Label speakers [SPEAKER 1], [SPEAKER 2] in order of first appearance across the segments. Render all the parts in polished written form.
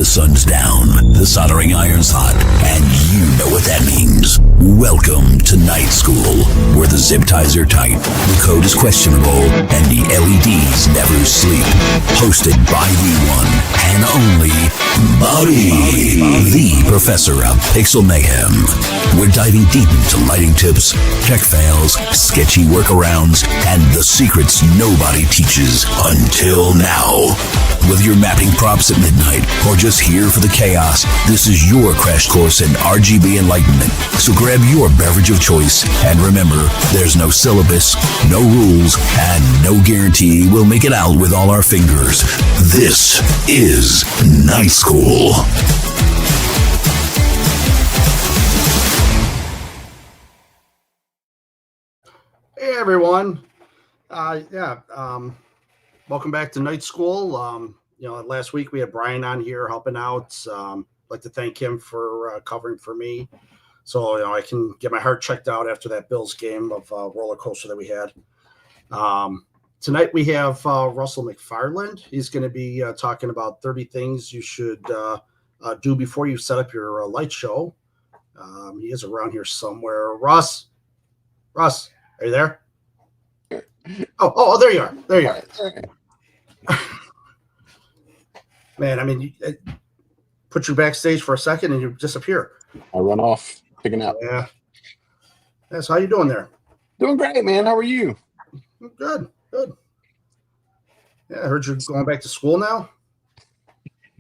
[SPEAKER 1] The sun's down, the soldering iron's hot, and you know what that means. Welcome to Night School, where the zip ties are tight, the code is questionable, and the LEDs never sleep. Hosted by the one and only Bobby, the professor of Pixel Mayhem. We're diving deep into lighting tips, tech fails, sketchy workarounds, and the secrets nobody teaches until now. Whether you're mapping props at midnight or just here for the chaos, this is your crash course in RGB enlightenment. So grab your beverage of choice and remember, there's no syllabus, no rules, and no guarantee we'll make it out with all our fingers. This is Night School.
[SPEAKER 2] Hey everyone. Welcome back to Night School. Last week we had Brian on here helping out. I'd like to thank him for covering for me. So, I can get my heart checked out after that Bills game of roller coaster that we had. Tonight we have Russell McFarland. He's going to be talking about 30 things you should do before you set up your light show. He is around here somewhere. Russ, are you there? Oh, there you are. There you are. Man, I mean, you put you backstage for a second and you disappear.
[SPEAKER 3] I run off, picking out.
[SPEAKER 2] Yeah. So how you doing there?
[SPEAKER 3] Doing great, man. How are you?
[SPEAKER 2] Good. Yeah, I heard you're going back to school now.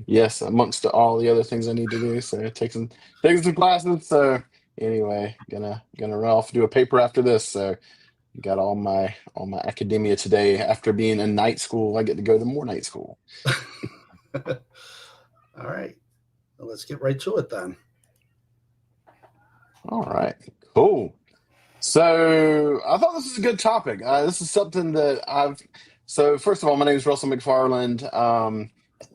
[SPEAKER 3] Yes, amongst all the other things I need to do. So taking some classes. So anyway, gonna run off, do a paper after this. So got all my academia today. After being in night school, I get to go to more night school.
[SPEAKER 2] All right. Well, let's get right to it then.
[SPEAKER 3] All right. Cool. So I thought this was a good topic. This is something that so first of all, my name is Russell McFarland.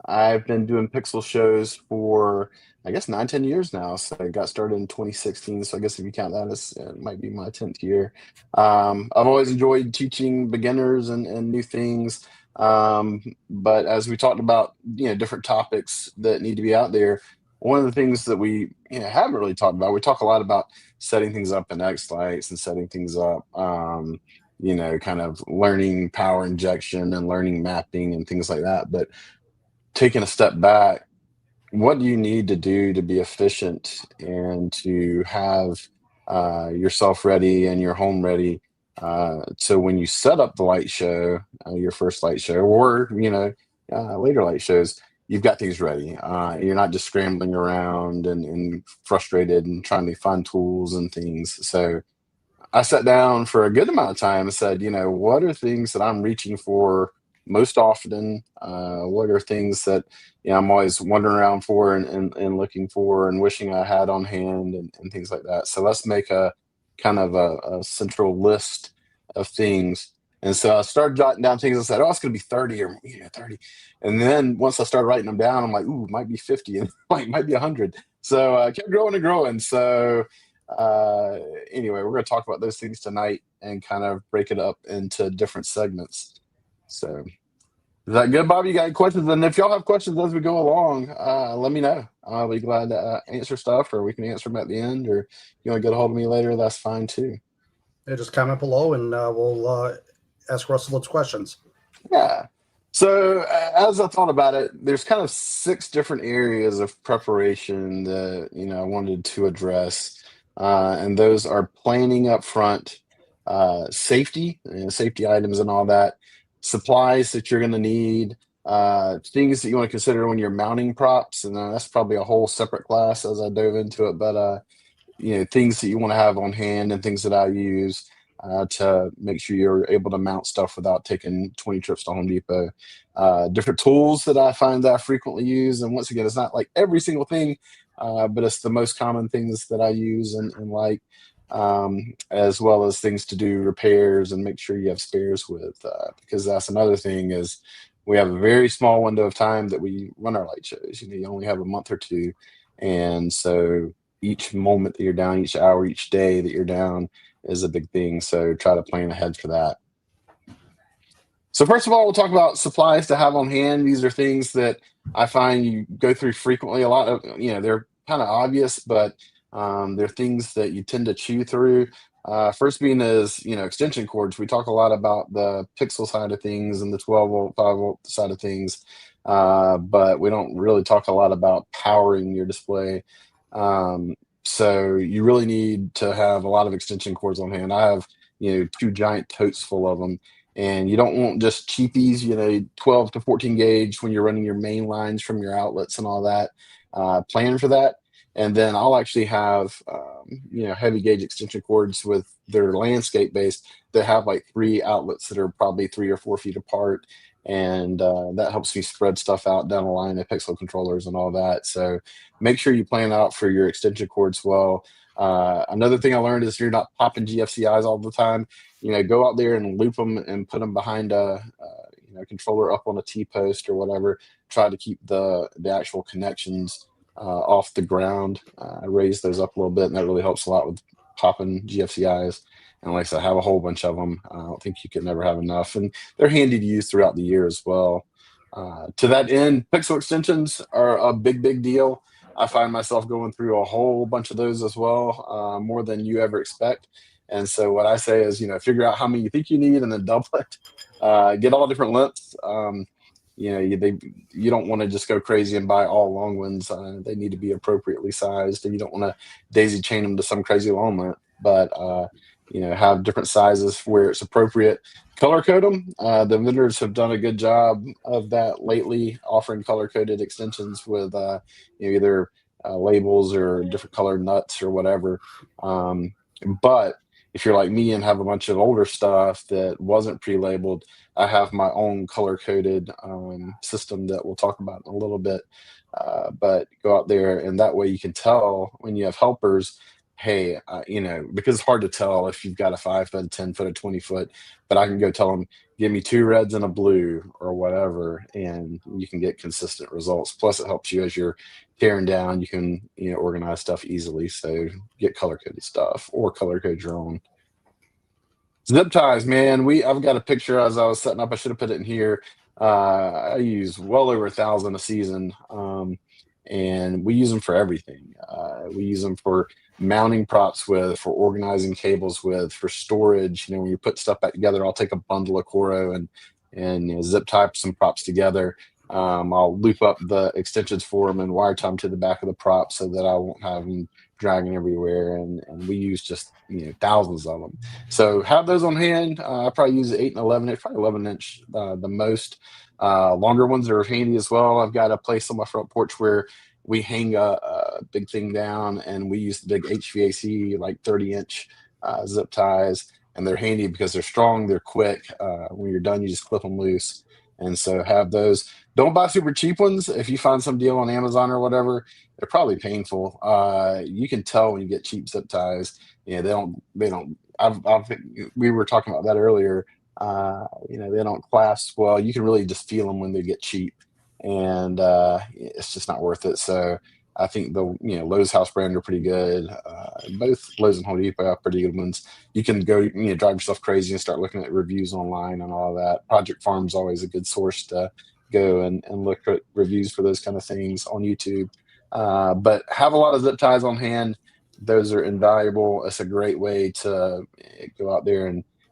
[SPEAKER 3] I've been doing pixel shows for, I guess, 9-10 years now. So I got started in 2016. So I guess if you count that, it might be my 10th year. I've always enjoyed teaching beginners and new things. But as we talked about, different topics that need to be out there, one of the things that we haven't really talked about, we talk a lot about setting things up in X-Lights and setting things up, kind of learning power injection and learning mapping and things like that. But taking a step back, what do you need to do to be efficient and to have yourself ready and your home ready? So when you set up the light show, your first light show, or later light shows, you've got things ready. You're not just scrambling around and frustrated and trying to find tools and things. So I sat down for a good amount of time and said, what are things that I'm reaching for most often? What are things that I'm always wandering around for and looking for and wishing I had on hand and things like that. So let's make a kind of a central list of things. And so I started jotting down things. I said, it's going to be 30 or 30. And then once I started writing them down, I'm like, it might be 50 and might be 100. So I kept growing and growing. So anyway, we're going to talk about those things tonight and kind of break it up into different segments. So is that good, Bob? You got any questions? And if y'all have questions as we go along, let me know. I'll be glad to answer stuff, or we can answer them at the end, or you want to get a hold of me later, that's fine too.
[SPEAKER 2] Yeah, just comment below and we'll ask Russell those questions.
[SPEAKER 3] Yeah. So as I thought about it, there's kind of 6 different areas of preparation that, I wanted to address. And those are planning up front, safety and safety items and all that, supplies that you're going to need, things that you want to consider when you're mounting props. And that's probably a whole separate class as I dove into it. But, things that you want to have on hand and things that I use to make sure you're able to mount stuff without taking 20 trips to Home Depot. Different tools that I find that I frequently use. And once again, it's not like every single thing, but it's the most common things that I use and like, as well as things to do repairs and make sure you have spares with, because that's another thing is we have a very small window of time that we run our light shows. You only have a month or two. And so each moment that you're down, each hour, each day that you're down is a big thing. So try to plan ahead for that. So first of all, we'll talk about supplies to have on hand. These are things that I find you go through frequently. A lot of, they're kind of obvious, but they're things that you tend to chew through. First being is, extension cords. We talk a lot about the pixel side of things and the 12 volt, 5 volt side of things, but we don't really talk a lot about powering your display. So you really need to have a lot of extension cords on hand. I have, two giant totes full of them. And you don't want just cheapies, 12 to 14 gauge when you're running your main lines from your outlets and all that. Plan for that. And then I'll actually have, heavy gauge extension cords with their landscape based that have like 3 outlets that are probably 3 or 4 feet apart. And that helps me spread stuff out down the line of pixel controllers and all that. So make sure you plan out for your extension cords well. Another thing I learned is you're not popping GFCIs all the time. Go out there and loop them and put them behind a controller up on a T-post or whatever. Try to keep the actual connections off the ground. I raise those up a little bit, and that really helps a lot with popping GFCIs. And like I said, I have a whole bunch of them. I don't think you can never have enough, and they're handy to use throughout the year as well. To that end, pixel extensions are a big deal. I find myself going through a whole bunch of those as well, more than you ever expect. And so what I say is, figure out how many you think you need and then double it. Get all different lengths. You don't want to just go crazy and buy all long ones. They need to be appropriately sized, and you don't want to daisy chain them to some crazy long length. But have different sizes where it's appropriate. Color code them. The vendors have done a good job of that lately, offering color coded extensions with either labels or different colored nuts or whatever. But if you're like me and have a bunch of older stuff that wasn't pre-labeled, I have my own color-coded system that we'll talk about in a little bit. But go out there, and that way you can tell when you have helpers, hey, because it's hard to tell if you've got a 5 foot, 10 foot, a 20 foot, but I can go tell them, give me 2 reds and a blue or whatever, and you can get consistent results. Plus it helps you as you're tearing down, you can, organize stuff easily. So get color coded stuff or color code your own. Zip ties, man. I've got a picture as I was setting up. I should have put it in here. I use well over 1,000 a season. And we use them for everything. We use them for mounting props with, for organizing cables with, for storage. When you put stuff back together, I'll take a bundle of Coro and zip tie some props together. I'll loop up the extensions for them and wire tie them to the back of the prop so that I won't have them dragging everywhere. And we use just thousands of them. So have those on hand. I probably use 8 and 11 inch, probably 11 inch the most. Longer ones are handy as well. I've got a place on my front porch where we hang a big thing down, and we use the big HVAC, like 30-inch zip ties, and they're handy because they're strong, they're quick. When you're done, you just clip them loose. And so have those. Don't buy super cheap ones. If you find some deal on Amazon or whatever, they're probably painful. You can tell when you get cheap zip ties. They don't. We were talking about that earlier. They don't clasp well. You can really just feel them when they get cheap, and it's just not worth it. So I think the Lowe's house brand are pretty good. Both Lowe's and Home Depot have pretty good ones. You can go drive yourself crazy and start looking at reviews online and all that. Project Farm's always a good source to go and look at reviews for those kind of things on YouTube. But have a lot of zip ties on hand. Those are invaluable. It's a great way to go out there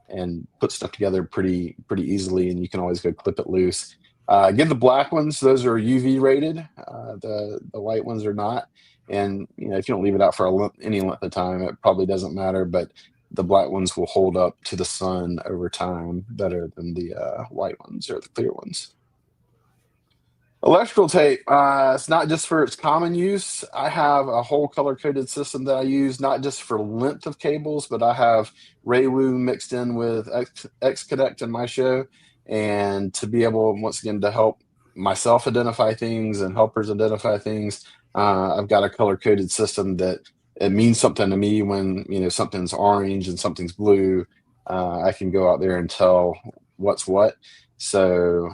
[SPEAKER 3] and put stuff together pretty easily, and you can always go clip it loose. Get the black ones; those are UV rated. The white ones are not. And if you don't leave it out for any length of time, it probably doesn't matter. But the black ones will hold up to the sun over time better than the white ones or the clear ones. Electrical tape, it's not just for its common use. I have a whole color-coded system that I use, not just for length of cables, but I have Raywu mixed in with X-Connect in my show. And to be able, once again, to help myself identify things and helpers identify things, I've got a color-coded system that it means something to me when, something's orange and something's blue. I can go out there and tell what's what. So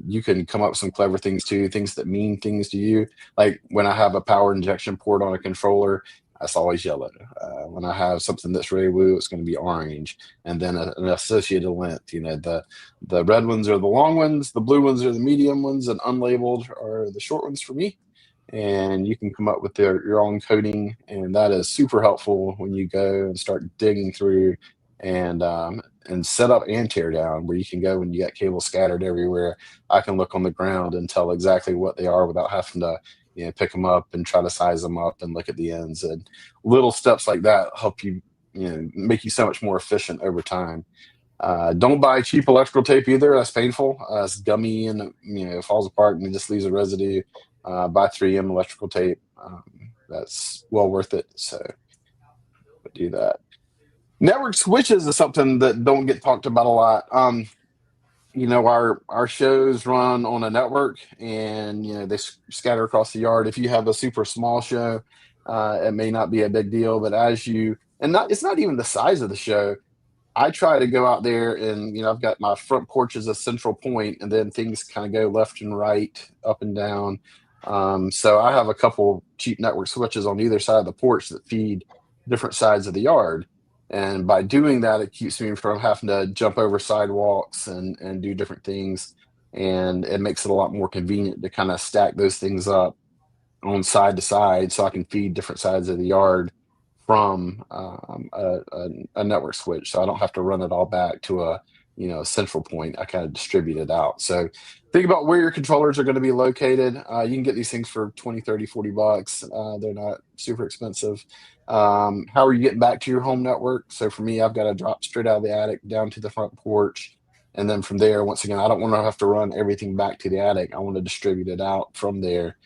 [SPEAKER 3] you can come up with some clever things too, things that mean things to you. Like when I have a power injection port on a controller, that's always yellow. When I have something that's really woo, it's going to be orange, and then an associated length. The red ones are the long ones, the blue ones are the medium ones, and unlabeled are the short ones for me. And you can come up with your own coding, and that is super helpful when you go and start digging through and set up and tear down, where you can go when you got cables scattered everywhere. I can look on the ground and tell exactly what they are without having to pick them up and try to size them up and look at the ends. And little steps like that help you, make you so much more efficient over time. Don't buy cheap electrical tape either. That's painful. It's gummy and it falls apart and it just leaves a residue. Buy 3M electrical tape. That's well worth it. So do that. Network switches is something that don't get talked about a lot. Our shows run on a network, and they scatter across the yard. If you have a super small show, it may not be a big deal, but it's not even the size of the show. I try to go out there and, I've got my front porch as a central point, and then things kind of go left and right, up and down. So I have a couple cheap network switches on either side of the porch that feed different sides of the yard. And by doing that, it keeps me from having to jump over sidewalks and do different things. And it makes it a lot more convenient to kind of stack those things up on side to side, so I can feed different sides of the yard from a network switch. So I don't have to run it all back to a central point. I kind of distribute it out. So think about where your controllers are going to be located. You can get these things for 20, 30, 40 bucks. They're not super expensive. How are you getting back to your home network? So for me, I've got to drop straight out of the attic down to the front porch. And then from there, once again, I don't want to have to run everything back to the attic. I want to distribute it out from there.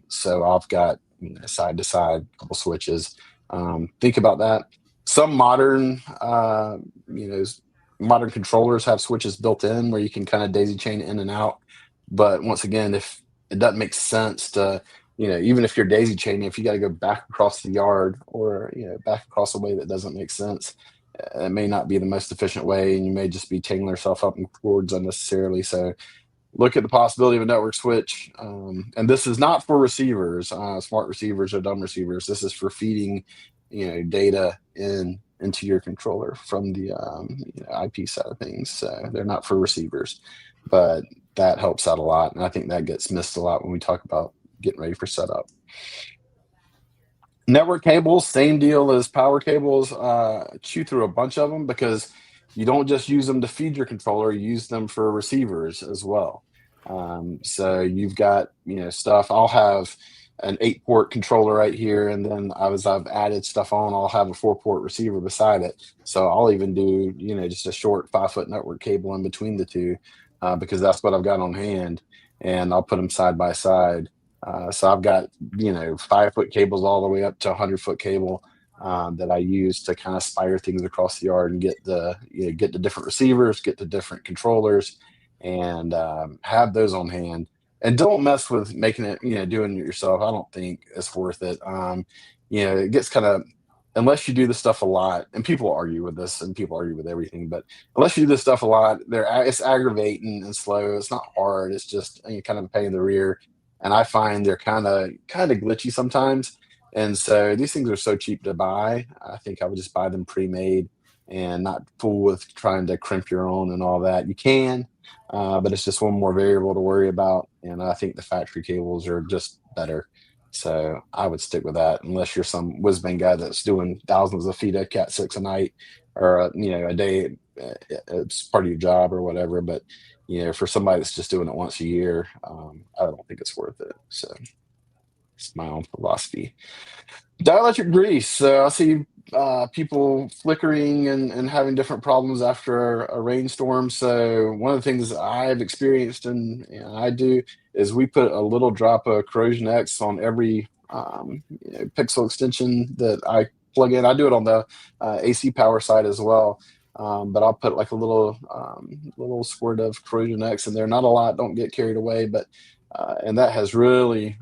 [SPEAKER 3] So I've got side to side, couple switches. Think about that. Some modern controllers have switches built in where you can kind of daisy chain in and out. But once again, if it doesn't make sense to, even if you're daisy chaining, if you got to go back across the yard or, back across a way that doesn't make sense, it may not be the most efficient way, and you may just be tangling yourself up in cords unnecessarily. So look at the possibility of a network switch. And this is not for receivers, smart receivers or dumb receivers. This is for feeding, data into your controller from the IP side of things. So they're not for receivers, but that helps out a lot. And I think that gets missed a lot when we talk about getting ready for setup. Network cables, same deal as power cables. Chew through a bunch of them, because you don't just use them to feed your controller, you use them for receivers as well. So you've got, stuff. I'll have an 8-port controller right here, and then as I've added stuff on, I'll have a 4-port receiver beside it. So I'll even do, just a short 5-foot network cable in between the two, because that's what I've got on hand, and I'll put them side by side. So I've got, 5-foot cables all the way up to 100-foot cable that I use to kind of spire things across the yard and get the different receivers, get the different controllers, and have those on hand. And don't mess with making it, doing it yourself. I don't think it's worth it. It gets kind of, unless you do this stuff a lot, and people argue with this, and people argue with everything, but unless you do this stuff a lot, it's aggravating and slow. It's not hard. It's just kind of a pain in the rear. And I find they're kind of glitchy sometimes. And so these things are so cheap to buy. I think I would just buy them pre-made and not fool with trying to crimp your own and all that. You can, but it's just one more variable to worry about. And I think the factory cables are just better. So I would stick with that, unless you're some whiz-bang guy that's doing thousands of feet of Cat 6 a night, or a day. It's part of your job or whatever. But for somebody that's just doing it once a year, I don't think it's worth it. So it's my own philosophy. Dielectric grease. So I see people flickering and having different problems after a rainstorm. So one of the things I've experienced and I do is we put a little drop of Corrosion X on every pixel extension that I plug in. I do it on the AC power side as well. But I'll put like a little squirt of Corrosion X in there. Not a lot, don't get carried away, but and that has really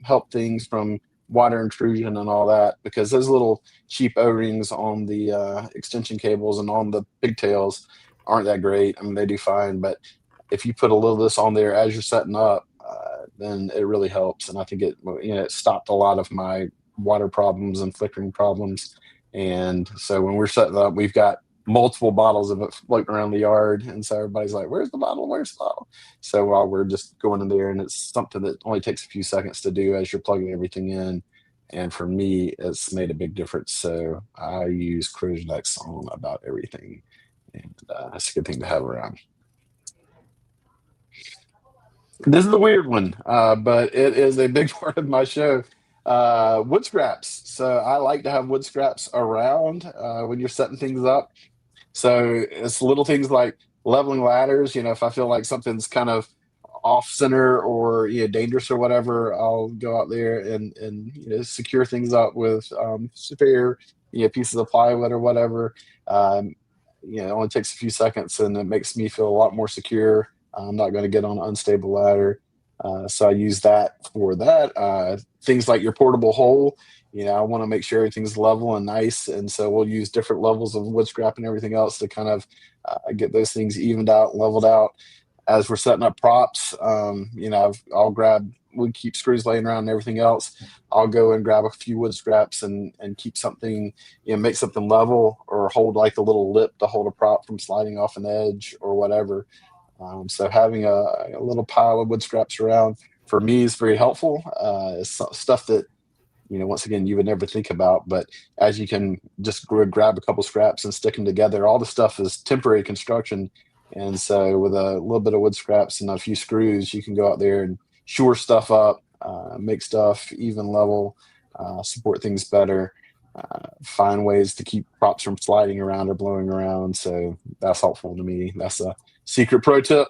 [SPEAKER 3] helped things from water intrusion and all that, because those little cheap O-rings on the extension cables and on the pigtails aren't that great. I mean, they do fine, but if you put a little of this on there as you're setting up, then it really helps. And I think it stopped a lot of my water problems and flickering problems. And so when we're setting up, we've got multiple bottles of it floating around the yard. And so everybody's like, where's the bottle? Where's the bottle? So while we're just going in there, and it's something that only takes a few seconds to do as you're plugging everything in. And for me, it's made a big difference. So I use Crozinex on about everything. And that's a good thing to have around. This is a weird one, but it is a big part of my show. Wood scraps. So I like to have wood scraps around when you're setting things up. So it's little things like leveling ladders. If I feel like something's kind of off center or dangerous or whatever, I'll go out there and secure things up with spare pieces of plywood or whatever. It only takes a few seconds and it makes me feel a lot more secure. I'm not going to get on an unstable ladder. So I use that for that. Things like your portable hole, I want to make sure everything's level and nice. And so we'll use different levels of wood scrap and everything else to kind of get those things evened out, leveled out. As we're setting up props, we keep screws laying around and everything else. I'll go and grab a few wood scraps and keep something, make something level or hold like a little lip to hold a prop from sliding off an edge or whatever. So having a little pile of wood scraps around for me is very helpful. It's stuff that, once again, you would never think about, but as you can just grab a couple scraps and stick them together, all the stuff is temporary construction. And so with a little bit of wood scraps and a few screws, you can go out there and shore stuff up, make stuff even level, support things better, find ways to keep props from sliding around or blowing around. So that's helpful to me. That's a secret pro tip.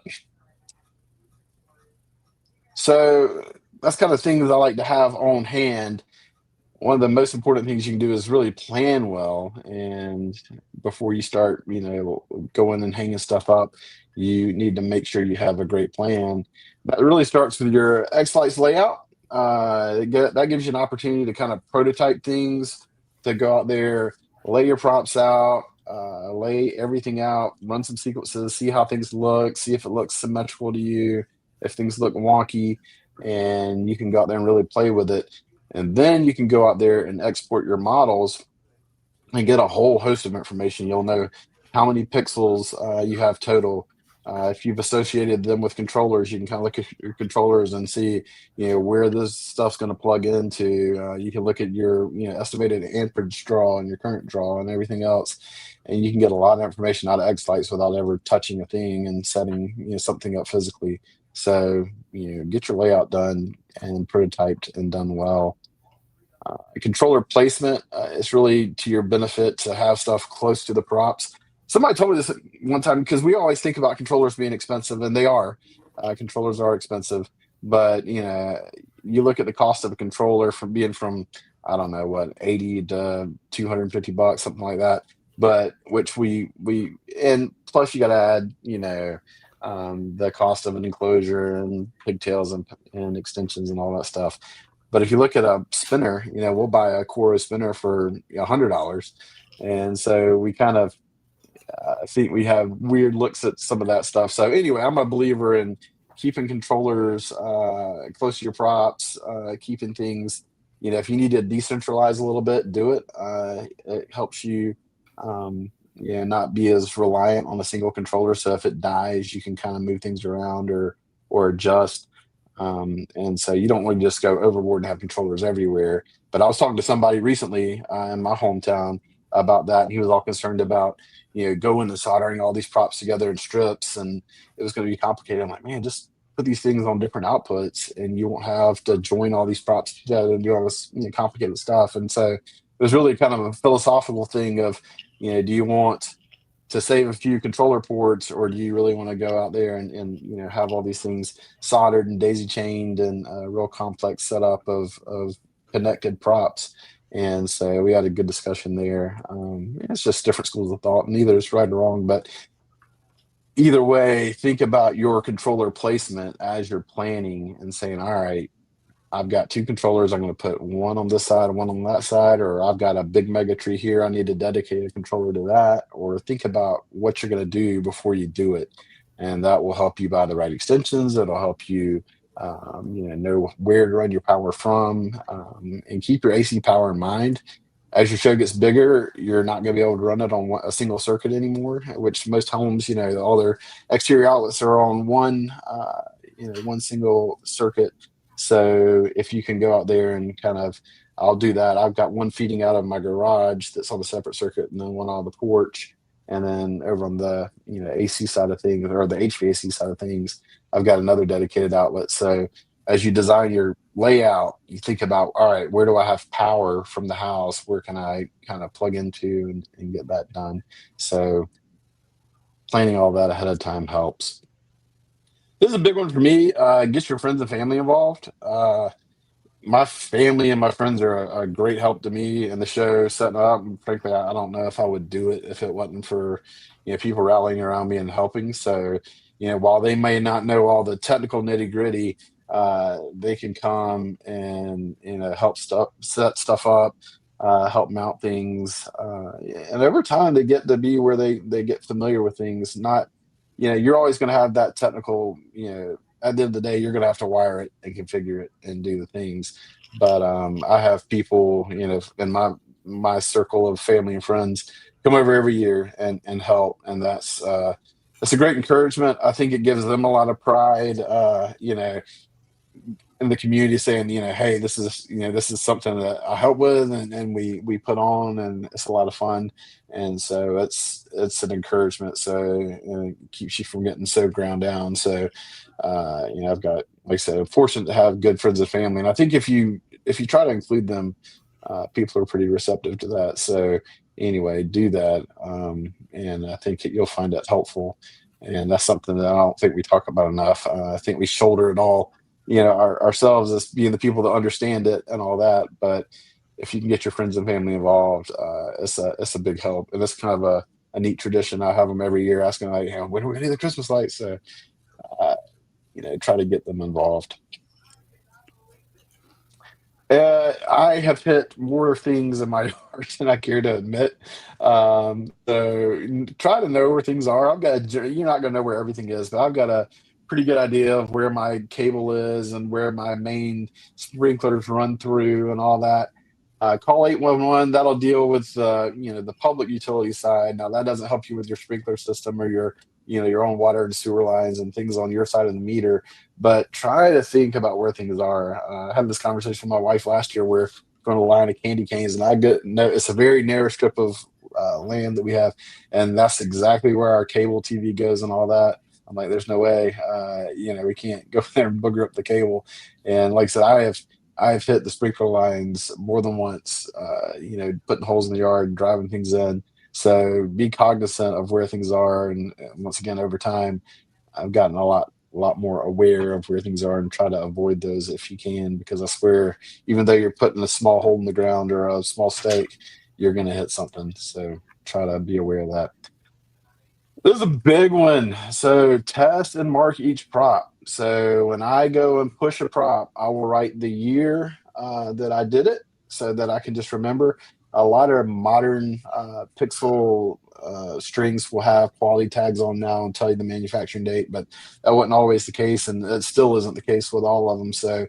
[SPEAKER 3] So that's kind of things I like to have on hand. One of the most important things you can do is really plan well. And before you start, going and hanging stuff up, you need to make sure you have a great plan. That really starts with your X-Lights layout. That gives you an opportunity to kind of prototype things, to go out there, lay your props out, lay everything out, run some sequences, see how things look, see if it looks symmetrical to you, if things look wonky, and you can go out there and really play with it. And then you can go out there and export your models and get a whole host of information. You'll know how many pixels you have total. If you've associated them with controllers, you can kind of look at your controllers and see, where this stuff's going to plug into. You can look at your, estimated amperage draw and your current draw and everything else. And you can get a lot of information out of X-Lights without ever touching a thing and setting, something up physically. So, get your layout done and prototyped and done well. Controller placement is really to your benefit to have stuff close to the props. Somebody told me this one time, because we always think about controllers being expensive, and they are. Controllers are expensive, but you look at the cost of a controller from I don't know what, 80 to $250, something like that. But which we and plus you got to add the cost of an enclosure and pigtails and extensions and all that stuff. But if you look at a spinner, we'll buy a Coro spinner for $100, and so we kind of think we have weird looks at some of that stuff. So anyway, I'm a believer in keeping controllers close to your props, keeping things. If you need to decentralize a little bit, do it. It helps you, not be as reliant on a single controller. So if it dies, you can kind of move things around or adjust. And so you don't want to just go overboard and have controllers everywhere. But I was talking to somebody recently in my hometown about that, and he was all concerned about going and soldering all these props together in strips, and it was going to be complicated. I'm like, man, just put these things on different outputs, and you won't have to join all these props together and do all this complicated stuff. And so it was really kind of a philosophical thing of, do you want to save a few controller ports, or do you really want to go out there and have all these things soldered and daisy chained and a real complex setup of connected props? And so we had a good discussion there. It's just different schools of thought. Neither is right or wrong, but either way, think about your controller placement as you're planning and saying, all right, I've got two controllers. I'm going to put one on this side and one on that side, or I've got a big mega tree here. I need to dedicate a controller to that, or think about what you're going to do before you do it. And that will help you buy the right extensions. It'll help you know where to run your power from, and keep your AC power in mind. As your show gets bigger, you're not going to be able to run it on a single circuit anymore, which most homes, all their exterior outlets are on one single circuit. So if you can go out there and I'll do that. I've got one feeding out of my garage that's on a separate circuit, and then one on the porch. And then over on the AC side of things, or the HVAC side of things, I've got another dedicated outlet. So as you design your layout, you think about, all right, where do I have power from the house? Where can I kind of plug into and get that done? So planning all that ahead of time helps. This is a big one for me. Get your friends and family involved. My family and my friends are a great help to me in the show setting up. And frankly, I don't know if I would do it if it wasn't for people rallying around me and helping. So while they may not know all the technical nitty gritty, they can come and help set stuff up, help mount things, and over time they get to be where they get familiar with things. Not you're always going to have that technical. At the end of the day, you're going to have to wire it and configure it and do the things. But I have people, in my circle of family and friends come over every year and help. And that's a great encouragement. I think it gives them a lot of pride, in the community, saying, hey, this is something that I help with and we put on, and it's a lot of fun. And so it's an encouragement. So it keeps you from getting so ground down. So I've got, like I said, I'm fortunate to have good friends and family. And I think if you try to include them, people are pretty receptive to that. So anyway, do that. And I think you'll find that helpful. And that's something that I don't think we talk about enough. I think we shoulder it all, ourselves as being the people that understand it and all that. But if you can get your friends and family involved, it's a big help. And it's kind of a neat tradition. I have them every year asking, like, when are we going to do the Christmas lights? So, try to get them involved. I have hit more things in my yard than I care to admit. So try to know where things are. You're not going to know where everything is, but I've got a pretty good idea of where my cable is and where my main sprinklers run through and all that. Call 811. That'll deal with the public utility side. Now that doesn't help you with your sprinkler system or your own water and sewer lines and things on your side of the meter. But try to think about where things are. I had this conversation with my wife last year. We're going to a line of candy canes, and it's a very narrow strip of land that we have, and that's exactly where our cable TV goes and all that. I'm like, there's no way, we can't go there and booger up the cable. And like I said, I've hit the sprinkler lines more than once, putting holes in the yard, driving things in. So be cognizant of where things are. And once again, over time, I've gotten a lot more aware of where things are and try to avoid those if you can, because I swear, even though you're putting a small hole in the ground or a small stake, you're going to hit something. So try to be aware of that. This is a big one. So test and mark each prop. So when I go and push a prop, I will write the year that I did it so that I can just remember. A lot of modern Pixel strings will have quality tags on now and tell you the manufacturing date, but that wasn't always the case, and it still isn't the case with all of them. So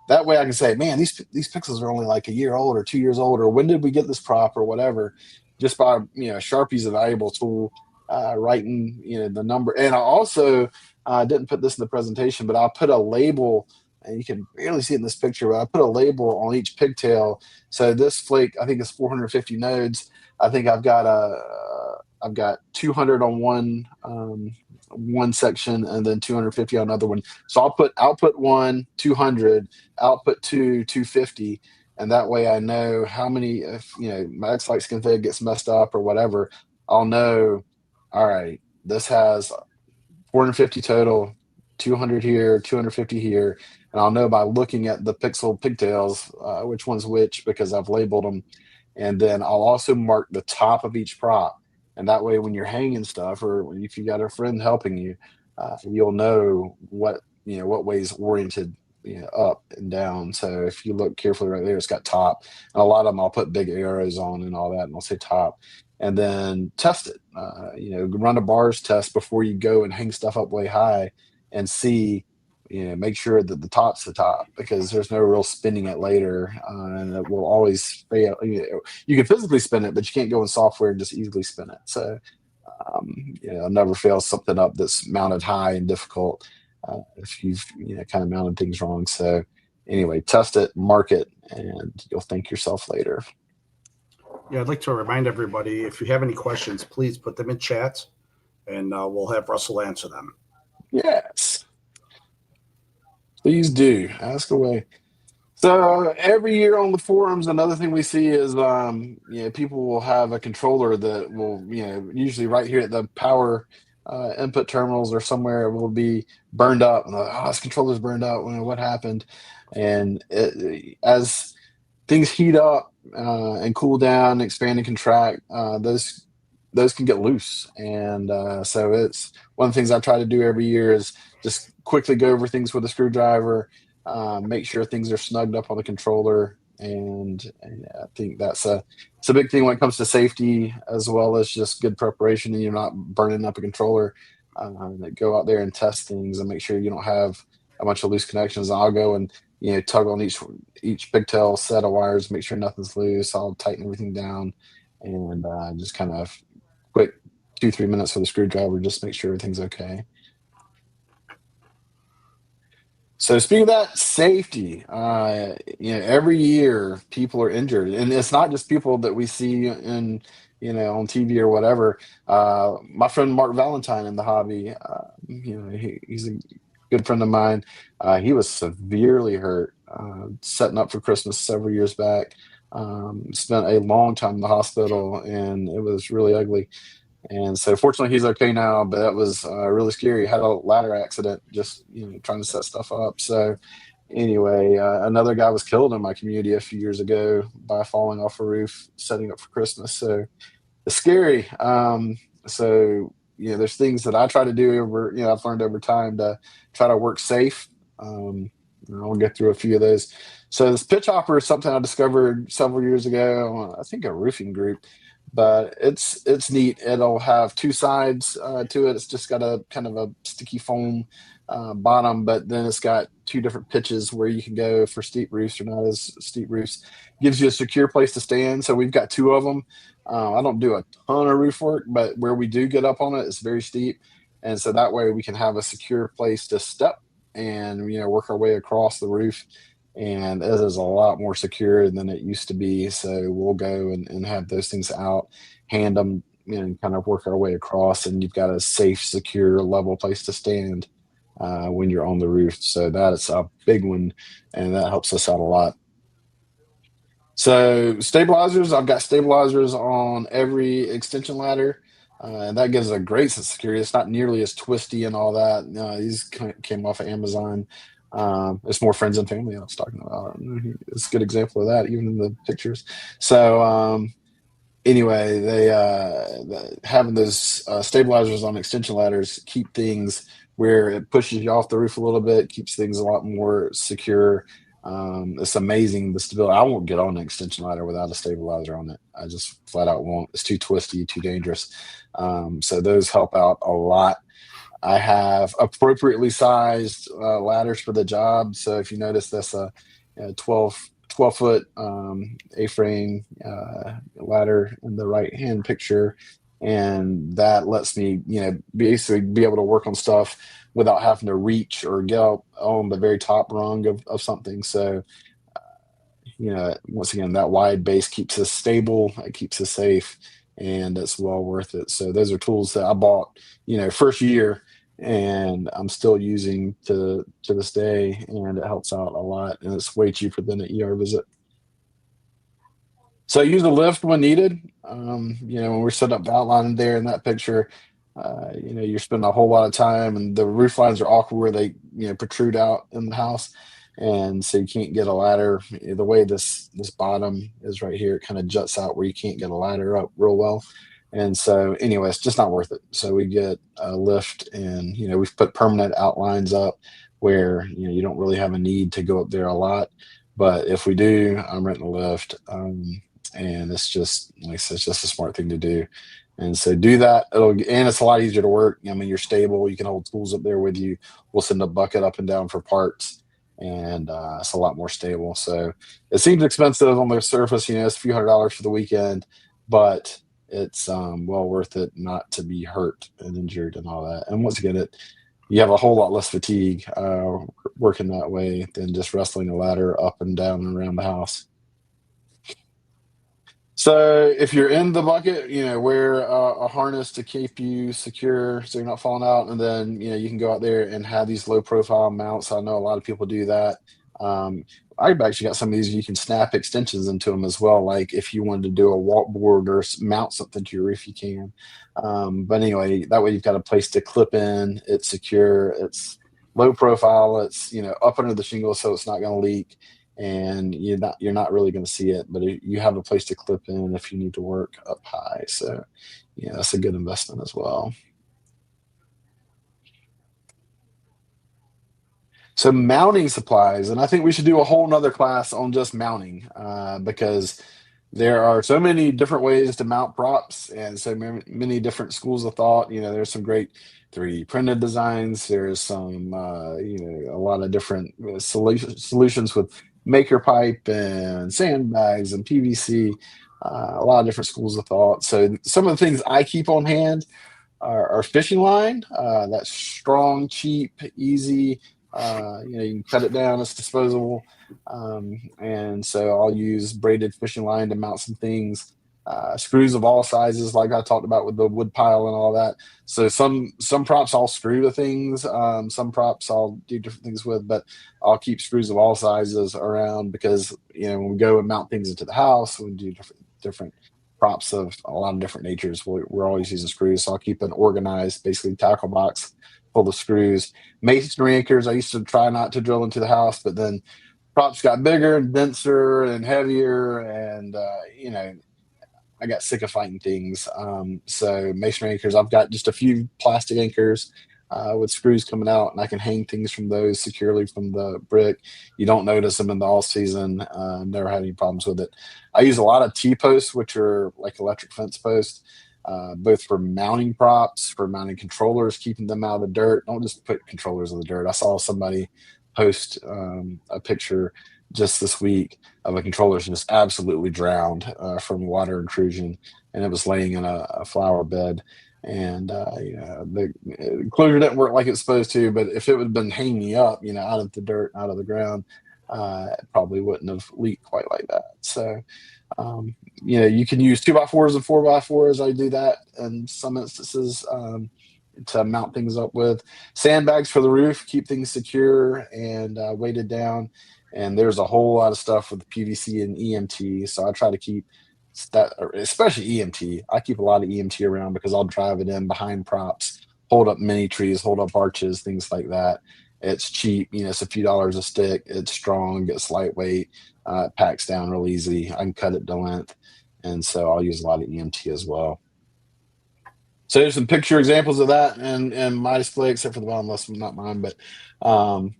[SPEAKER 3] that way I can say, man, these Pixels are only like a year old or 2 years old, or when did we get this prop or whatever. Just by Sharpie's a valuable tool. Writing the number, and I also didn't put this in the presentation, but I'll put a label, and you can barely see it in this picture, but I put a label on each pigtail. So this flake, I think, is 450 nodes. I think I've got 200 on one section and then 250 on another one. So I'll put output 1 200, output 2 250, and that way I know how many. If my X-Lite config gets messed up or whatever, I'll know. All right, this has 450 total, 200 here, 250 here, and I'll know by looking at the pixel pigtails which one's which, because I've labeled them. And then I'll also mark the top of each prop, and that way when you're hanging stuff, or if you got a friend helping you, you'll know what way's oriented up and down. So if you look carefully right there, it's got top, and a lot of them I'll put big arrows on and all that, and I'll say top. And then test it. Run a bars test before you go and hang stuff up way high, and see, make sure that the top's the top, because there's no real spinning it later, and it will always fail. You can physically spin it, but you can't go in software and just easily spin it. So, never fail something up that's mounted high and difficult if you've kind of mounted things wrong. So anyway, test it, mark it, and you'll thank yourself later.
[SPEAKER 2] Yeah, I'd like to remind everybody, if you have any questions, please put them in chat, and we'll have Russell answer them.
[SPEAKER 3] Yes. Please do. Ask away. So every year on the forums, another thing we see is, people will have a controller that will, usually right here at the power input terminals or somewhere, it will be burned up. And this controller's burned out. What happened? And as things heat up and cool down, expand and contract, those can get loose. And so it's one of the things I try to do every year is just quickly go over things with a screwdriver, make sure things are snugged up on the controller. And I think it's a big thing when it comes to safety, as well as just good preparation, and you're not burning up a controller. Go out there and test things and make sure you don't have a bunch of loose connections. I'll go and tug on each pigtail set of wires, make sure nothing's loose. I'll tighten everything down, and just kind of quick 2-3 minutes with a screwdriver, just make sure everything's okay. So speaking of that, safety, every year people are injured, and it's not just people that we see on TV or whatever. My friend Mark Valentine in the hobby, he's a good friend of mine. He was severely hurt setting up for Christmas several years back. Spent a long time in the hospital, and it was really ugly. And so fortunately he's okay now, but that was really scary. Had a ladder accident just trying to set stuff up. So anyway, another guy was killed in my community a few years ago by falling off a roof setting up for Christmas. So it's scary. So there's things that I try to do I've learned over time to try to work safe. I'll get through a few of those. So this pitch hopper is something I discovered several years ago, I think a roofing group. But it's neat. It'll have two sides to it. It's just got a kind of a sticky foam bottom, but then it's got two different pitches where you can go for steep roofs or not as steep roofs. Gives you a secure place to stand. So we've got two of them. I don't do a ton of roof work, but where we do get up on it, it's very steep. And so that way we can have a secure place to step and work our way across the roof. And it is a lot more secure than it used to be. So we'll go and have those things out, hand them, and kind of work our way across. And you've got a safe, secure, level place to stand when you're on the roof. So that is a big one, and that helps us out a lot. So stabilizers, I've got stabilizers on every extension ladder. And that gives a great sense of security. It's not nearly as twisty and all that. These came off of Amazon. It's more friends and family I was talking about. It's a good example of that, even in the pictures. So anyway, having those stabilizers on extension ladders keep things where it pushes you off the roof a little bit, keeps things a lot more secure. It's amazing the stability. I won't get on an extension ladder without a stabilizer on it. I just flat out won't. It's too twisty, too dangerous. So those help out a lot. I have appropriately sized ladders for the job. So if you notice, that's a 12-foot A-frame ladder in the right-hand picture. And that lets me, basically be able to work on stuff without having to reach or get up on the very top rung of something. So, once again, that wide base keeps us stable. It keeps us safe, and it's well worth it. So those are tools that I bought, first year, and I'm still using to this day, and it helps out a lot, and it's way cheaper than an ER visit. So I use a lift when needed. When we're setting up the outline there in that picture, you're spending a whole lot of time, and the roof lines are awkward where they, protrude out in the house. And so you can't get a ladder. The way this bottom is right here, it kind of juts out where you can't get a ladder up real well. And so anyway, it's just not worth it. So we get a lift, and, we've put permanent outlines up where, you don't really have a need to go up there a lot. But if we do, I'm renting a lift. And it's just, like I said, it's just a smart thing to do. And so do that. And it's a lot easier to work. I mean, you're stable. You can hold tools up there with you. We'll send a bucket up and down for parts, and it's a lot more stable. So it seems expensive on the surface. It's a few $100s for the weekend, but it's well worth it not to be hurt and injured and all that. And once again, you have a whole lot less fatigue working that way than just wrestling a ladder up and down and around the house. So if you're in the bucket, wear a harness to keep you secure so you're not falling out. And then, you can go out there and have these low profile mounts. I know a lot of people do that. I've actually got some of these, you can snap extensions into them as well. Like if you wanted to do a walkboard or mount something to your roof, you can. But anyway, that way you've got a place to clip in. It's secure. It's low profile. It's, up under the shingle so it's not going to leak. And you're not really going to see it, but you have a place to clip in if you need to work up high. So, that's a good investment as well. So mounting supplies, and I think we should do a whole nother class on just mounting because there are so many different ways to mount props and so many different schools of thought. There's some great 3D printed designs. There's some, a lot of different solutions with maker pipe and sandbags and PVC, a lot of different schools of thought. So some of the things I keep on hand are fishing line. That's strong, cheap, easy. You can cut it down, it's disposable. And so I'll use braided fishing line to mount some things. Screws of all sizes, like I talked about with the wood pile and all that. So some props I'll screw to things. Some props I'll do different things with, but I'll keep screws of all sizes around because when we go and mount things into the house, we do different props of a lot of different natures. We're always using screws, so I'll keep an organized, basically tackle box full of screws. Masonry anchors, I used to try not to drill into the house, but then props got bigger and denser and heavier, and I got sick of fighting things. So masonry anchors, I've got just a few plastic anchors with screws coming out, and I can hang things from those securely from the brick. You don't notice them in the all season. Never had any problems with it. I use a lot of T-posts, which are like electric fence posts, both for mounting props, for mounting controllers, keeping them out of the dirt. Don't just put controllers in the dirt. I saw somebody post a picture just this week of a controller just absolutely drowned from water intrusion, and it was laying in a flower bed. And the enclosure didn't work like it's supposed to, but if it would have been hanging up, out of the dirt, out of the ground, it probably wouldn't have leaked quite like that. So, you can use 2x4s and 4x4s. I do that in some instances to mount things up with. Sandbags for the roof, keep things secure and weighted down. And there's a whole lot of stuff with PVC and EMT. So I try to keep that, especially EMT. I keep a lot of EMT around because I'll drive it in behind props, hold up mini trees, hold up arches, things like that. It's cheap. It's a few dollars a stick. It's strong. It's lightweight. It packs down real easy. I can cut it to length. And so I'll use a lot of EMT as well. So there's some picture examples of that and my display, except for the bottom left, not mine, but so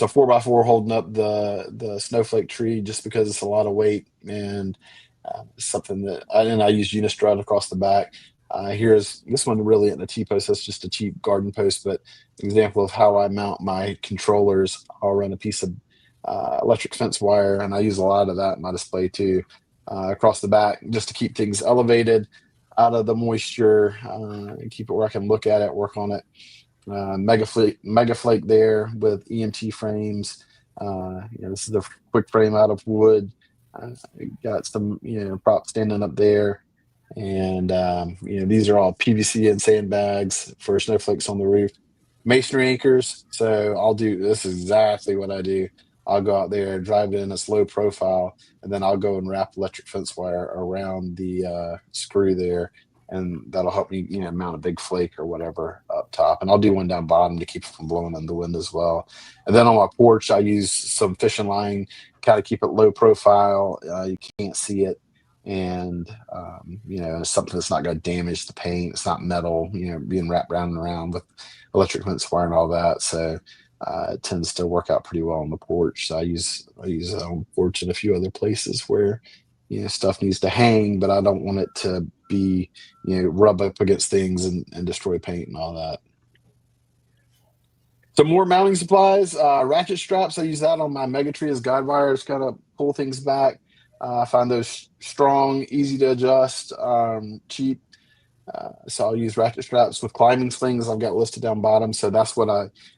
[SPEAKER 3] 4x4 holding up the snowflake tree just because it's a lot of weight and something that I use Unistrut across the back. Here's this one really isn't a T-post, that's just a cheap garden post, but an example of how I mount my controllers. I'll run a piece of electric fence wire, and I use a lot of that in my display too, across the back just to keep things elevated out of the moisture, and keep it where I can look at it, work on it. Mega flake there with EMT frames. This is a quick frame out of wood. Got some props standing up there, and these are all PVC and sandbags for snowflakes on the roof. Masonry anchors. So I'll do this is exactly what I do. I'll go out there, drive it in a slow profile, and then I'll go and wrap electric fence wire around the screw there, and that'll help me, mount a big flake or whatever up top. And I'll do one down bottom to keep it from blowing in the wind as well. And then on my porch, I use some fishing line, kind of keep it low profile. You can't see it. And, it's something that's not going to damage the paint. It's not metal, being wrapped round and around with electric fence wire and all that. So it tends to work out pretty well on the porch. So I use it on the porch and a few other places where stuff needs to hang, but I don't want it to be, rub up against things and destroy paint and all that. So more mounting supplies, ratchet straps. I use that on my Megatree as guide wires, kind of pull things back. I find those strong, easy to adjust, cheap. So I'll use ratchet straps with climbing slings. I've got listed down bottom. So that's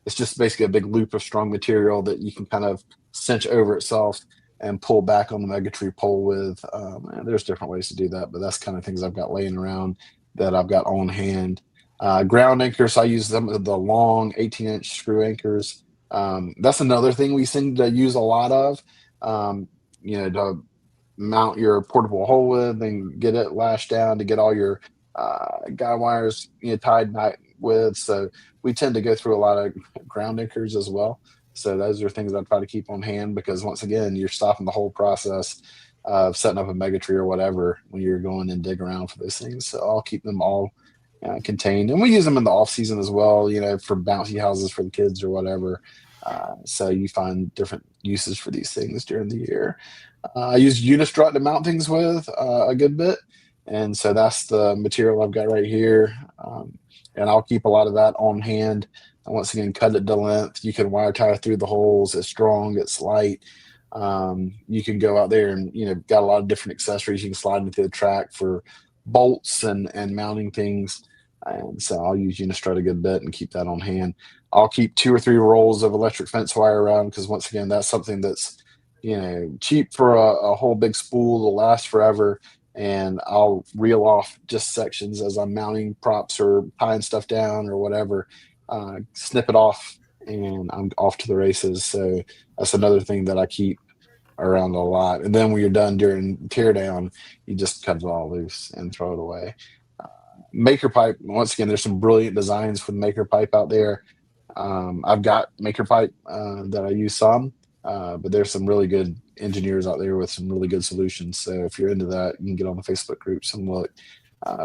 [SPEAKER 3] it's just basically a big loop of strong material that you can kind of cinch over itself and pull back on the Megatree pole with. And there's different ways to do that, but that's kind of things I've got laying around that I've got on hand. Ground anchors, I use them, the long 18-inch screw anchors. That's another thing we seem to use a lot of, to mount your portable hole with and get it lashed down to get all your guide wires tied back with. So we tend to go through a lot of ground anchors as well. So those are things I try to keep on hand because once again, you're stopping the whole process of setting up a Megatree or whatever when you're going and dig around for those things. So I'll keep them all contained, and we use them in the off season as well, for bouncy houses for the kids or whatever. So you find different uses for these things during the year. I use Unistrut to mount things with a good bit, and so that's the material I've got right here. And I'll keep a lot of that on hand. And once again, cut it to length. You can wire tie through the holes. It's strong. It's light. You can go out there and got a lot of different accessories you can slide into the track for bolts and mounting things. And so I'll use Unistrut a good bit and keep that on hand. I'll keep 2 or 3 rolls of electric fence wire around because once again, that's something that's cheap for a whole big spool to last forever. And I'll reel off just sections as I'm mounting props or tying stuff down or whatever. Snip it off and I'm off to the races. So that's another thing that I keep around a lot. And then when you're done during teardown, you just cut it all loose and throw it away. Maker pipe, once again, there's some brilliant designs for the Maker pipe out there. I've got Maker pipe that I use some, but there's some really good engineers out there with some really good solutions. So if you're into that, you can get on the Facebook groups and look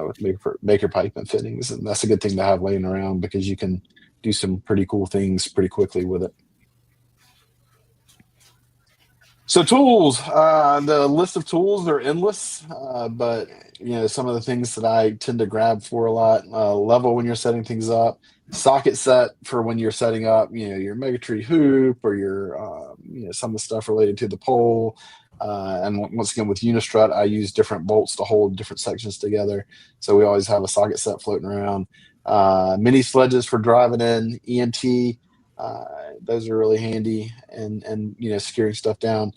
[SPEAKER 3] with Maker pipe and fittings. And that's a good thing to have laying around because you can do some pretty cool things pretty quickly with it. So tools, the list of tools are endless, but some of the things that I tend to grab for a lot, level when you're setting things up, socket set for when you're setting up, your Megatree hoop or your, some of the stuff related to the pole. And once again, with Unistrut, I use different bolts to hold different sections together. So we always have a socket set floating around. Mini sledges for driving in, EMT. Those are really handy and securing stuff down.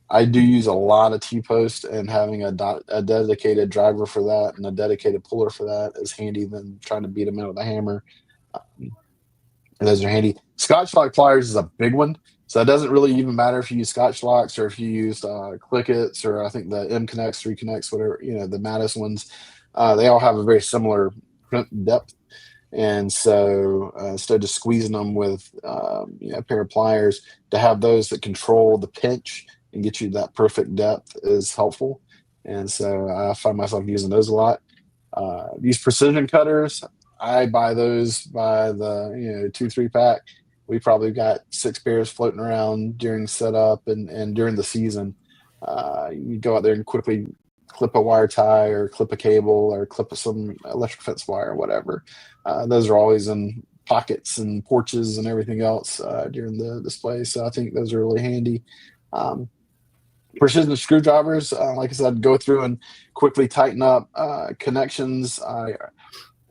[SPEAKER 3] I do use a lot of T-post, and having a dedicated driver for that and a dedicated puller for that is handy than trying to beat them in with a hammer. And those are handy. Scotch lock pliers is a big one. So it doesn't really even matter if you use Scotch locks or if you use Clickets or I think the M Connects, 3 Connects, whatever, the Mattis ones. They all have a very similar print depth. And so instead of just squeezing them with a pair of pliers, to have those that control the pinch and get you that perfect depth is helpful. And so I find myself using those a lot. These precision cutters, I buy those by the 2-3 pack. We probably got 6 pairs floating around during setup and during the season. You go out there and quickly clip a wire tie or clip a cable or clip some electric fence wire or whatever. Those are always in pockets and porches and everything else during the display. So I think those are really handy. Precision screwdrivers, like I said, go through and quickly tighten up connections.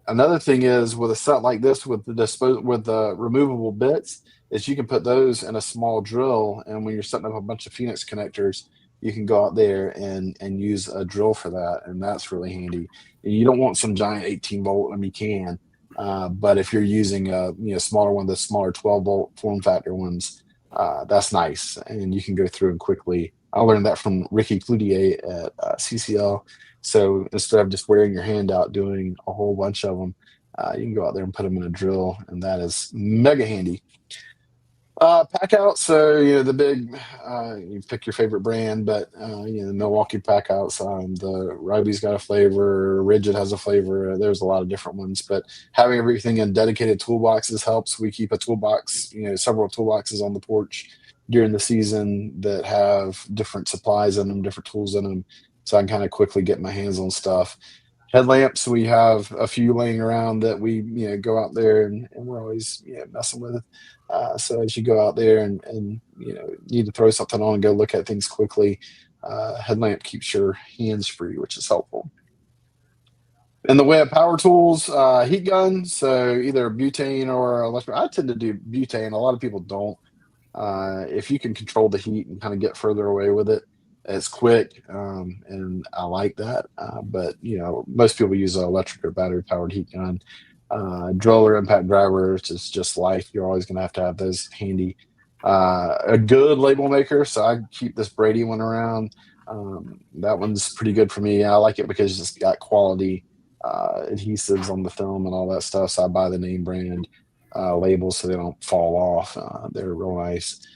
[SPEAKER 3] Another thing is with a set like this with the removable bits is you can put those in a small drill, and when you're setting up a bunch of Phoenix connectors, you can go out there and use a drill for that, and that's really handy. And you don't want some giant 18-volt. I mean, you can, but if you're using a smaller one, the smaller 12-volt form factor ones, that's nice, and you can go through and quickly. I learned that from Ricky Cloutier at CCL. So instead of just wearing your hand out doing a whole bunch of them, you can go out there and put them in a drill, and that is mega handy. Pack out, so the big, you pick your favorite brand, but the Milwaukee pack outs, the Rugby's got a flavor, Rigid has a flavor. There's a lot of different ones, but having everything in dedicated toolboxes helps. We keep a toolbox, several toolboxes on the porch during the season that have different supplies in them, different tools in them, so I can kind of quickly get my hands on stuff. Headlamps, we have a few laying around that we go out there and we're always messing with. So as you go out there and need to throw something on and go look at things quickly, headlamp keeps your hands free, which is helpful. In the way of power tools, heat gun, so either butane or electric. I tend to do butane. A lot of people don't. If you can control the heat and kind of get further away with it, it's quick, and I like that. But most people use an electric or battery powered heat gun. Drill or impact drivers is just life. You're always going to have those handy. A good label maker, so I keep this Brady one around. That one's pretty good for me. I like it because it's got quality adhesives on the film and all that stuff. So I buy the name brand labels so they don't fall off. They're real nice.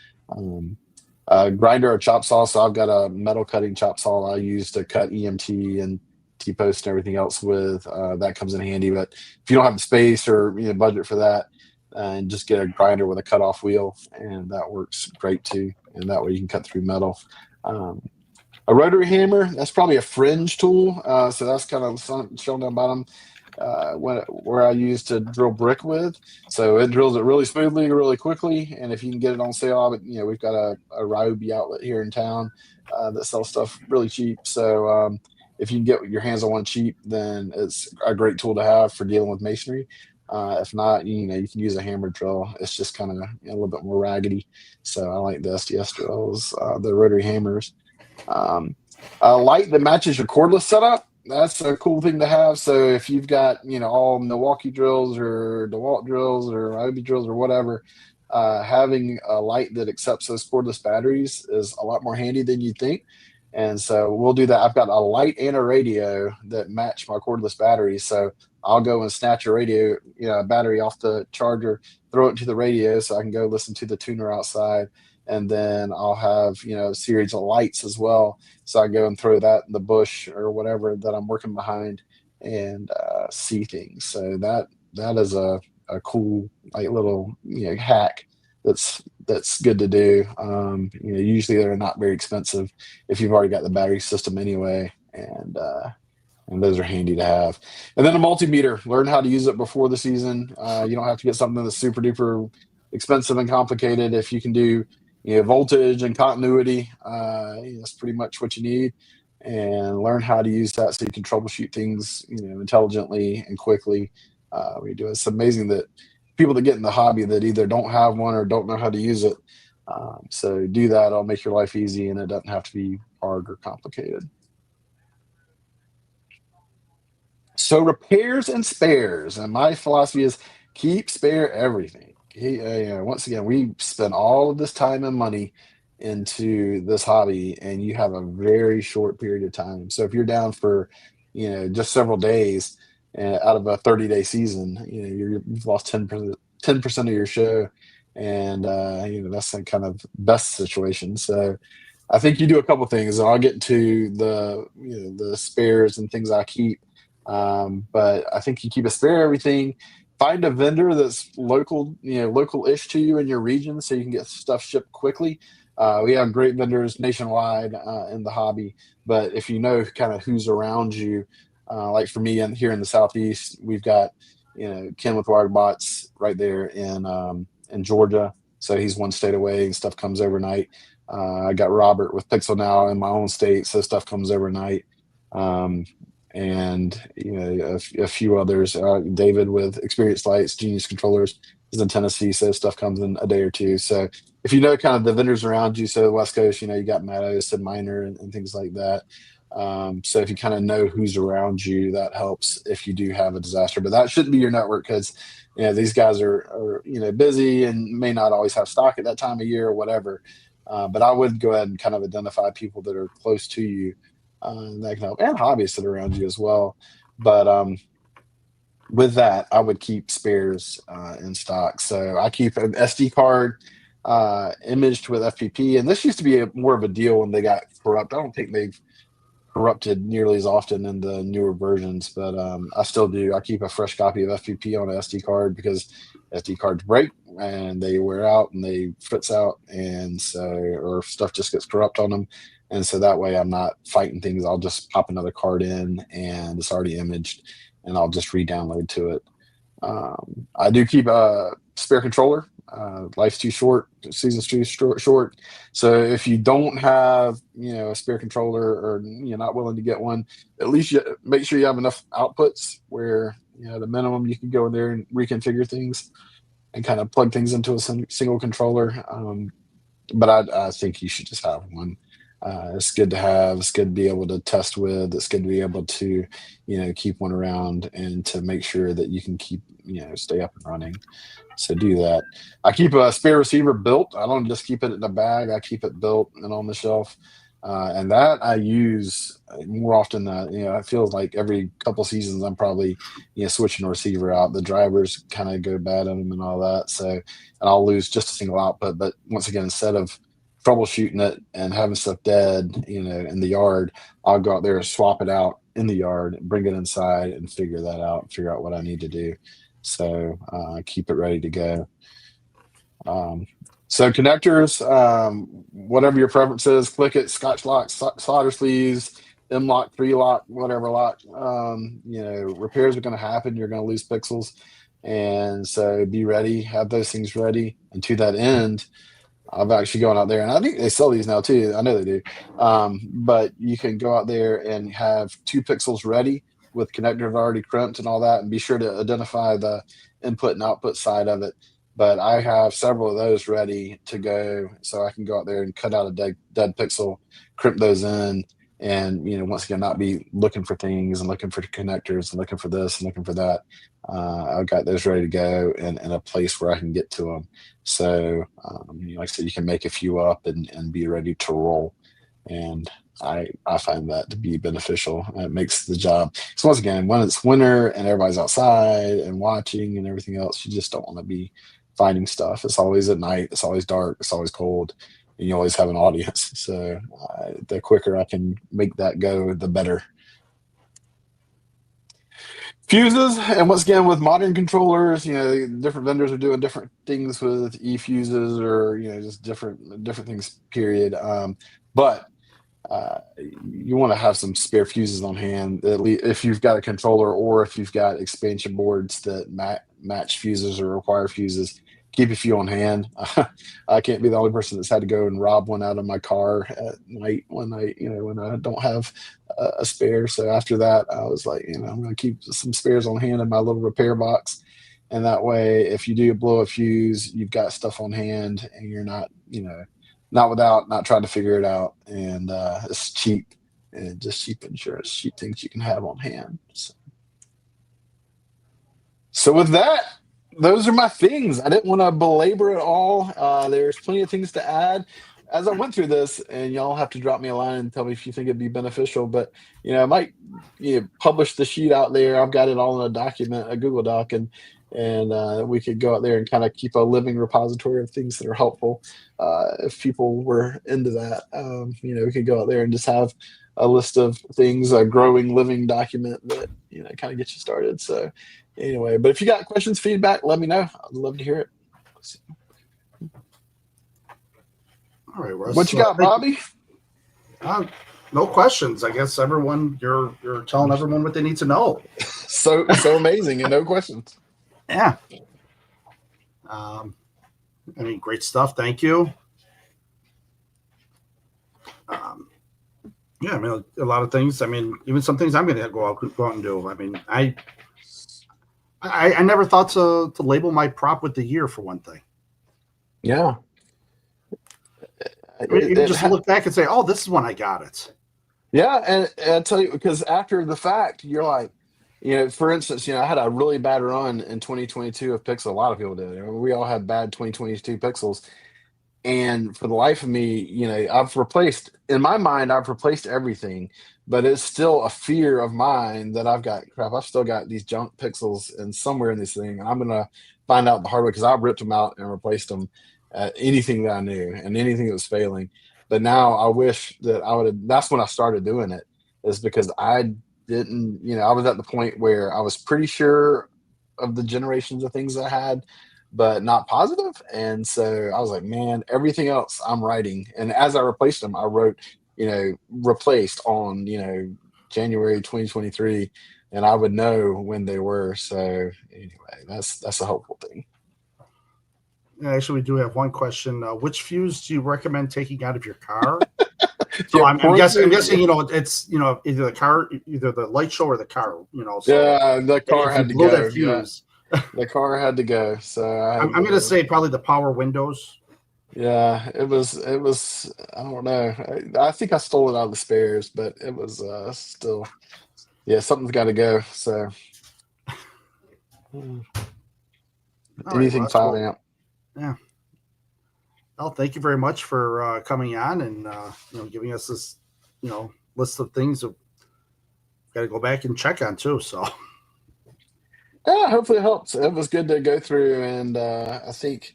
[SPEAKER 3] Grinder or chop saw. So I've got a metal cutting chop saw I use to cut EMT and T-post and everything else with. That comes in handy. But if you don't have the space or budget for that, and just get a grinder with a cutoff wheel, and that works great too. And that way you can cut through metal. A rotary hammer, that's probably a fringe tool. So that's kind of shown down bottom where I use to drill brick with. So it drills it really smoothly, really quickly. And if you can get it on sale, but we've got a Ryobi outlet here in town that sells stuff really cheap. So if you can get your hands on one cheap, then it's a great tool to have for dealing with masonry. If not, you can use a hammer drill. It's just kind of a little bit more raggedy. So I like the SDS drills, the rotary hammers. A light that matches your cordless setup. That's a cool thing to have. So if you've got, all Milwaukee drills or DeWalt drills or Ryobi drills or whatever, having a light that accepts those cordless batteries is a lot more handy than you think. And so we'll do that. I've got a light and a radio that match my cordless batteries. So I'll go and snatch a radio, a battery off the charger, throw it into the radio so I can go listen to the tuner outside. And then I'll have, a series of lights as well. So I go and throw that in the bush or whatever that I'm working behind and see things. So that is a cool, little, hack that's good to do. Usually they're not very expensive if you've already got the battery system anyway. And those are handy to have. And then a multimeter, learn how to use it before the season. You don't have to get something that's super duper expensive and complicated. If you can do voltage and continuity, that's pretty much what you need, and learn how to use that so you can troubleshoot things intelligently and quickly. It's amazing that people that get in the hobby that either don't have one or don't know how to use it. So do that. It'll make your life easy, and it doesn't have to be hard or complicated. So repairs and spares, and my philosophy is keep spare everything. Once again, we spend all of this time and money into this hobby, and you have a very short period of time. So if you're down for just several days out of a 30-day season, you've lost 10% of your show, and that's the kind of best situation. So I think you do a couple things. I'll get to the spares and things I keep. But I think you keep a spare everything. Find a vendor that's local-ish to you in your region so you can get stuff shipped quickly. We have great vendors nationwide in the hobby, but if you know kind of who's around you, like for me here in the Southeast, we've got Ken with Wirebots right there in Georgia, so he's one state away and stuff comes overnight. I got Robert with Pixel Now in my own state, so stuff comes overnight. And a few others. David with Experience Lights, Genius Controllers is in Tennessee, so stuff comes in a day or two. So if you know kind of the vendors around you, so the West Coast, you got Matos and Miner and things like that. So if you kind of know who's around you, that helps if you do have a disaster. But that shouldn't be your network because these guys are busy and may not always have stock at that time of year or whatever. But I would go ahead and kind of identify people that are close to you. That can help, and hobbyists that are around you as well. But with that, I would keep spares in stock. So I keep an SD card imaged with FPP, and this used to be more of a deal when they got corrupt. I don't think they've corrupted nearly as often in the newer versions, but I still do. I keep a fresh copy of FPP on an SD card because SD cards break and they wear out and they fritz out, and so, or stuff just gets corrupt on them. And so that way I'm not fighting things. I'll just pop another card in and it's already imaged and I'll just re-download to it. I do keep a spare controller. Life's too short, season's too short. So if you don't have, a spare controller, or you're not willing to get one, at least you make sure you have enough outputs where, the minimum you can go in there and reconfigure things and kind of plug things into a single controller. But I think you should just have one. It's good to have. It's good to be able to test with. It's good to be able to, keep one around and to make sure that you can keep, stay up and running. So do that. I keep a spare receiver built. I don't just keep it in a bag. I keep it built and on the shelf. And that I use more often than, it feels like every couple seasons I'm probably, switching a receiver out. The drivers kind of go bad on them and all that. So, and I'll lose just a single output. But once again, instead of troubleshooting it and having stuff dead, in the yard, I'll go out there and swap it out in the yard, bring it inside and figure that out, figure out what I need to do. So keep it ready to go. So connectors, whatever your preference is, click it, Scotch lock, solder sleeves, M-lock, 3-lock, whatever lock. Repairs are going to happen. You're going to lose pixels. And so be ready, have those things ready. And to that end, I've actually gone out there, and I think they sell these now too. I know they do. But you can go out there and have 2 pixels ready with connectors already crimped and all that, and be sure to identify the input and output side of it. But I have several of those ready to go, so I can go out there and cut out a dead pixel, crimp those in, and once again, not be looking for things and looking for connectors and looking for this and looking for that. I've got those ready to go in a place where I can get to them. So, like I said, you can make a few up and be ready to roll. And I find that to be beneficial. It makes the job. So once again, when it's winter and everybody's outside and watching and everything else, you just don't want to be finding stuff. It's always at night. It's always dark. It's always cold. And you always have an audience. So the quicker I can make that go, the better. Fuses, and once again, with modern controllers, different vendors are doing different things with e-fuses, or just different things. Period. But you want to have some spare fuses on hand, at least if you've got a controller or if you've got expansion boards that match fuses or require fuses. Keep a few on hand. I can't be the only person that's had to go and rob one out of my car at night when I don't have a spare. So after that, I was like, I'm going to keep some spares on hand in my little repair box. And that way, if you do blow a fuse, you've got stuff on hand and you're not, not trying to figure it out. And it's cheap, and just cheap insurance, cheap things you can have on hand. So with that, those are my things. I didn't want to belabor it all. There's plenty of things to add as I went through this, and y'all have to drop me a line and tell me if you think it'd be beneficial. But I might publish the sheet out there. I've got it all in a document, a Google Doc, and we could go out there and kind of keep a living repository of things that are helpful. If people were into that, we could go out there and just have a list of things, a growing living document that kind of gets you started. So anyway, but if you got questions, feedback, let me know. I'd love to hear it.
[SPEAKER 2] All right, Russ.
[SPEAKER 3] What you got, Bobby?
[SPEAKER 2] No questions. I guess you're telling everyone what they need to know.
[SPEAKER 3] So amazing, and no questions.
[SPEAKER 2] Yeah. Great stuff. Thank you. Yeah, a lot of things. Even some things I'm going to go out and do. I never thought to label my prop with the year, for one thing.
[SPEAKER 3] Yeah.
[SPEAKER 2] You just look back and say, "Oh, this is when I got it."
[SPEAKER 3] Yeah, and I tell you, because after the fact, you're like, for instance, I had a really bad run in 2022 of Pixel. A lot of people did. We all had bad 2022 Pixels. And for the life of me, I've replaced everything, but it's still a fear of mine that I've still got these junk pixels and somewhere in this thing. And I'm going to find out the hard way, because I ripped them out and replaced them at anything that I knew and anything that was failing. But now I wish that that's when I started doing it, is because I didn't, I was at the point where I was pretty sure of the generations of things I had, but not positive. And so I was like, man, everything else I'm writing. And as I replaced them, I wrote, replaced on, January 2023, and I would know when they were. So anyway, that's a hopeful thing.
[SPEAKER 2] Actually, we do have one question. Which fuse do you recommend taking out of your car?
[SPEAKER 3] Yeah,
[SPEAKER 2] I'm guessing, it's, either the light show or the car, So
[SPEAKER 3] yeah, the car had to go.
[SPEAKER 2] That fuse.
[SPEAKER 3] Yeah. The car had to go. So
[SPEAKER 2] I'm going to say probably the power windows.
[SPEAKER 3] Yeah, it was, I don't know. I think I stole it out of the spares, but it was still, something's got to go. So anything 5 amp.
[SPEAKER 2] Yeah. Well, thank you very much for coming on and giving us this list of things that we've got to go back and check on too. So
[SPEAKER 3] yeah, hopefully it helps. It was good to go through, and I think,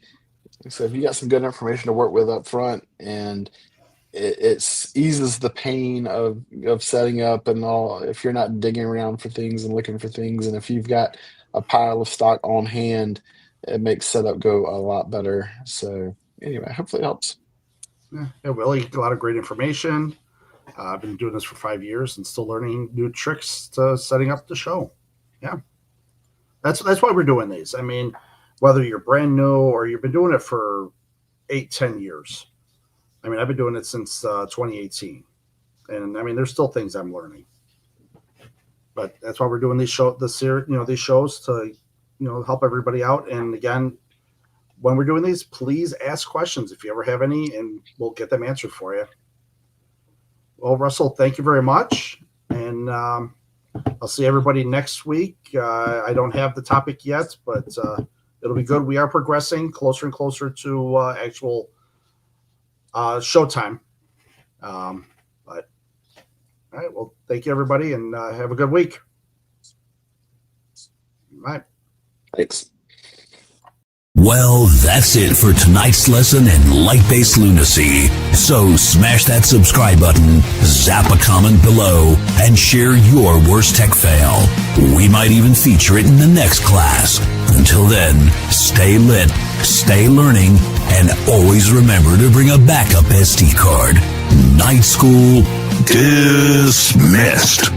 [SPEAKER 3] so if you got some good information to work with up front, and it eases the pain of setting up and all, if you're not digging around for things and looking for things, and if you've got a pile of stock on hand, it makes setup go a lot better. So anyway, hopefully it helps.
[SPEAKER 2] Yeah, well, you get a lot of great information. I've been doing this for 5 years and still learning new tricks to setting up the show. Yeah, that's why we're doing these. I mean, whether you're brand new or you've been doing it for 8-10 years. I mean, I've been doing it since 2018, and I mean, there's still things I'm learning. But that's why we're doing these shows to help everybody out. And again, when we're doing these, please ask questions if you ever have any, and we'll get them answered for you. Well, Russell, thank you very much. And I'll see everybody next week. I don't have the topic yet, but it'll be good. We are progressing closer and closer to actual showtime. But all right, well, thank you, everybody, and have a good week. Bye.
[SPEAKER 3] Thanks.
[SPEAKER 1] Well, that's it for tonight's lesson in light-based lunacy. So smash that subscribe button, zap a comment below, and share your worst tech fail. We might even feature it in the next class. Until then, stay lit, stay learning, and always remember to bring a backup SD card. Night School dismissed.